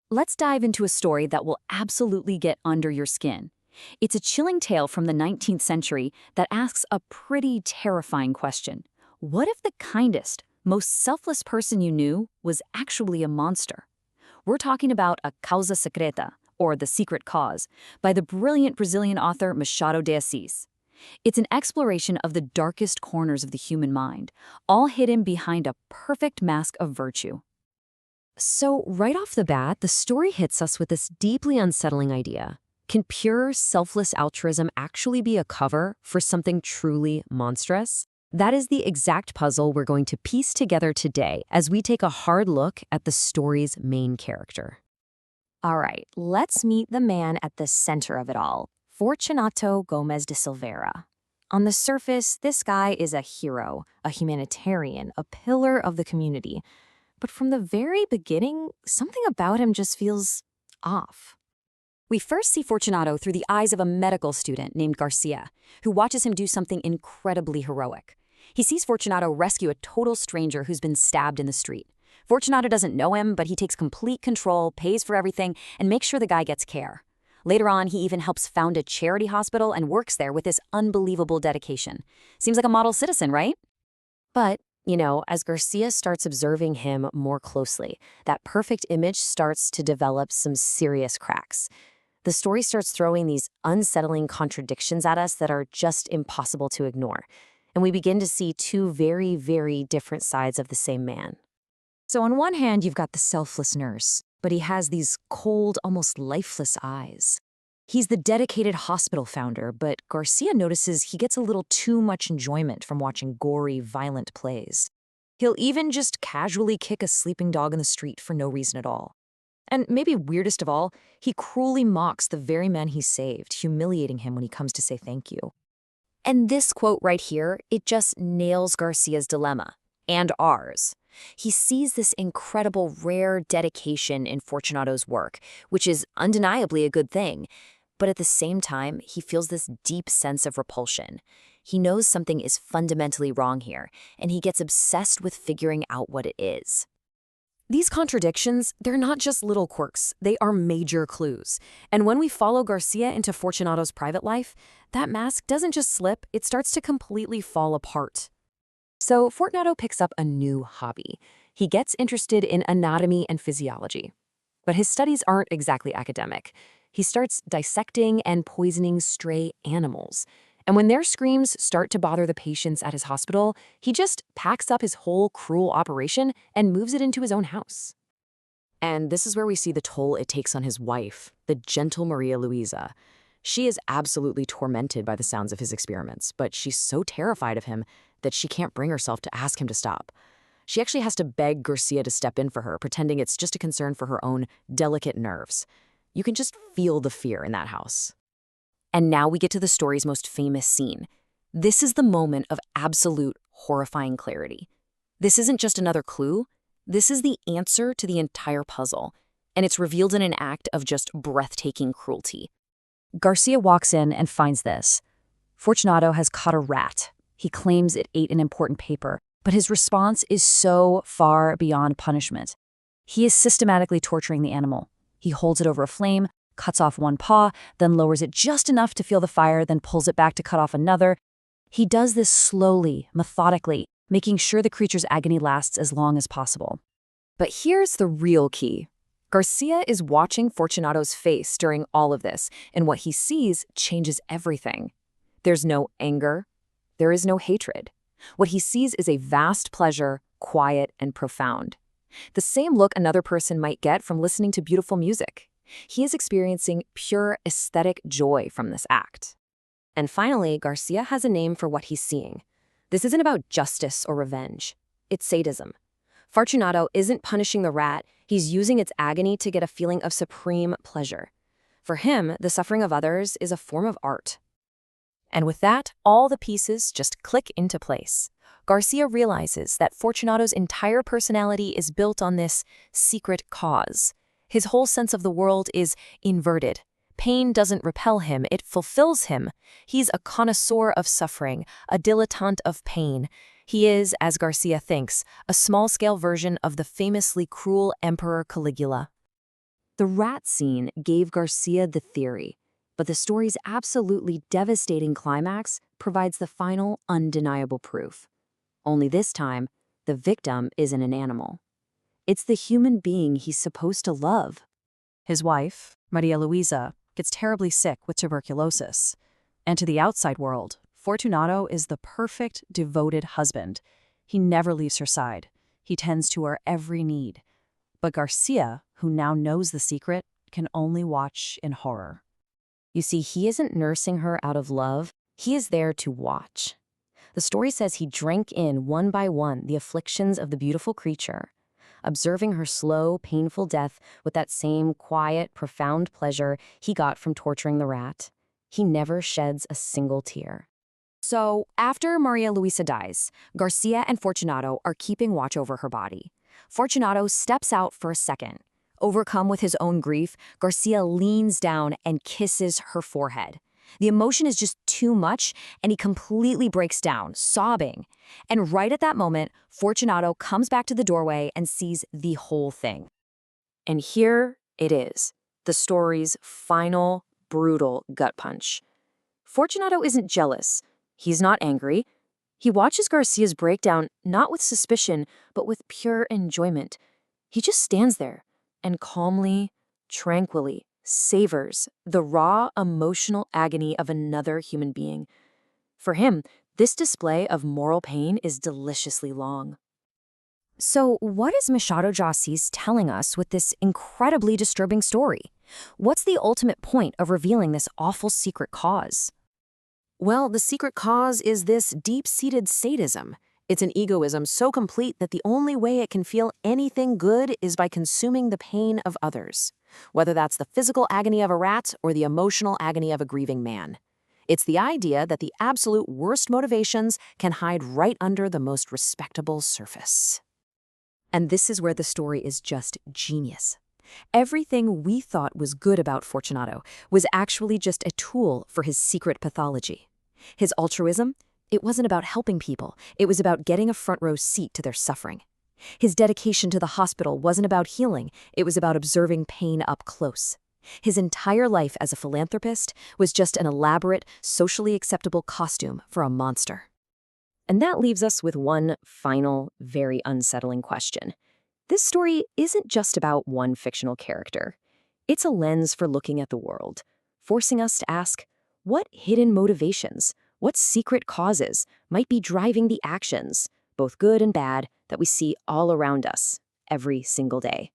Let's dive into a story that will absolutely get under your skin. It's a chilling tale from the 19th century that asks a pretty terrifying question. What if the kindest, most selfless person you knew was actually a monster? We're talking about a Causa Secreta, or The Secret Cause, by the brilliant Brazilian author Machado de Assis. It's an exploration of the darkest corners of the human mind, all hidden behind a perfect mask of virtue. So, right off the bat, the story hits us with this deeply unsettling idea. Can pure, selfless altruism actually be a cover for something truly monstrous? That is the exact puzzle we're going to piece together today as we take a hard look at the story's main character. All right, let's meet the man at the center of it all, Fortunato Gomes de Silveira. On the surface, this guy is a hero, a humanitarian, a pillar of the community. But from the very beginning, something about him just feels off. We first see Fortunato through the eyes of a medical student named Garcia, who watches him do something incredibly heroic. He sees Fortunato rescue a total stranger who's been stabbed in the street. Fortunato doesn't know him, but he takes complete control, pays for everything, and makes sure the guy gets care. Later on, he even helps found a charity hospital and works there with this unbelievable dedication. Seems like a model citizen, right? But as Garcia starts observing him more closely, that perfect image starts to develop some serious cracks. The story starts throwing these unsettling contradictions at us that are just impossible to ignore. And we begin to see two very, very different sides of the same man. So on one hand, you've got the selfless nurse, but he has these cold, almost lifeless eyes. He's the dedicated hospital founder, but Garcia notices he gets a little too much enjoyment from watching gory, violent plays. He'll even just casually kick a sleeping dog in the street for no reason at all. And maybe weirdest of all, he cruelly mocks the very man he saved, humiliating him when he comes to say thank you. And this quote right here, it just nails Garcia's dilemma, and ours. He sees this incredible, rare dedication in Fortunato's work, which is undeniably a good thing. But at the same time, he feels this deep sense of repulsion. He knows something is fundamentally wrong here, and he gets obsessed with figuring out what it is. These contradictions, they're not just little quirks, they are major clues. And when we follow Garcia into Fortunato's private life, that mask doesn't just slip, it starts to completely fall apart. So Fortunato picks up a new hobby. He gets interested in anatomy and physiology. But his studies aren't exactly academic. He starts dissecting and poisoning stray animals. And when their screams start to bother the patients at his hospital, he just packs up his whole cruel operation and moves it into his own house. And this is where we see the toll it takes on his wife, the gentle Maria Luisa. She is absolutely tormented by the sounds of his experiments, but she's so terrified of him that she can't bring herself to ask him to stop. She actually has to beg Garcia to step in for her, pretending it's just a concern for her own delicate nerves. You can just feel the fear in that house. And now we get to the story's most famous scene. This is the moment of absolute horrifying clarity. This isn't just another clue. This is the answer to the entire puzzle, and it's revealed in an act of just breathtaking cruelty. Garcia walks in and finds this. Fortunato has caught a rat. He claims it ate an important paper, but his response is so far beyond punishment. He is systematically torturing the animal. He holds it over a flame, cuts off one paw, then lowers it just enough to feel the fire, then pulls it back to cut off another. He does this slowly, methodically, making sure the creature's agony lasts as long as possible. But here's the real key. Garcia is watching Fortunato's face during all of this, and what he sees changes everything. There's no anger. There is no hatred. What he sees is a vast pleasure, quiet and profound. The same look another person might get from listening to beautiful music. He is experiencing pure aesthetic joy from this act. And finally, Garcia has a name for what he's seeing. This isn't about justice or revenge. It's sadism. Fortunato isn't punishing the rat, he's using its agony to get a feeling of supreme pleasure. For him, the suffering of others is a form of art. And with that, all the pieces just click into place. Garcia realizes that Fortunato's entire personality is built on this secret cause. His whole sense of the world is inverted. Pain doesn't repel him, it fulfills him. He's a connoisseur of suffering, a dilettante of pain. He is, as Garcia thinks, a small-scale version of the famously cruel Emperor Caligula. The rat scene gave Garcia the theory, but the story's absolutely devastating climax provides the final, undeniable proof. Only this time, the victim isn't an animal. It's the human being he's supposed to love. His wife, Maria Luisa, gets terribly sick with tuberculosis. And to the outside world, Fortunato is the perfect, devoted husband. He never leaves her side. He tends to her every need. But Garcia, who now knows the secret, can only watch in horror. You see, he isn't nursing her out of love. He is there to watch. The story says he drank in one by one the afflictions of the beautiful creature, observing her slow, painful death with that same quiet, profound pleasure he got from torturing the rat. He never sheds a single tear. So, after Maria Luisa dies, Garcia and Fortunato are keeping watch over her body. Fortunato steps out for a second. Overcome with his own grief, Garcia leans down and kisses her forehead. The emotion is just too much, and he completely breaks down, sobbing. And right at that moment, Fortunato comes back to the doorway and sees the whole thing. And here it is, the story's final, brutal gut punch. Fortunato isn't jealous. He's not angry. He watches Garcia's breakdown not with suspicion, but with pure enjoyment. He just stands there and calmly, tranquilly savors the raw emotional agony of another human being. For him, this display of moral pain is deliciously long. So, what is Machado de Assis telling us with this incredibly disturbing story? What's the ultimate point of revealing this awful secret cause? Well, the secret cause is this deep-seated sadism. It's an egoism so complete that the only way it can feel anything good is by consuming the pain of others, whether that's the physical agony of a rat or the emotional agony of a grieving man. It's the idea that the absolute worst motivations can hide right under the most respectable surface. And this is where the story is just genius. Everything we thought was good about Fortunato was actually just a tool for his secret pathology. His altruism, it wasn't about helping people, it was about getting a front-row seat to their suffering. His dedication to the hospital wasn't about healing, it was about observing pain up close. His entire life as a philanthropist was just an elaborate, socially acceptable costume for a monster. And that leaves us with one final, very unsettling question. This story isn't just about one fictional character. It's a lens for looking at the world, forcing us to ask, what hidden motivations, what secret causes might be driving the actions, both good and bad, that we see all around us every single day?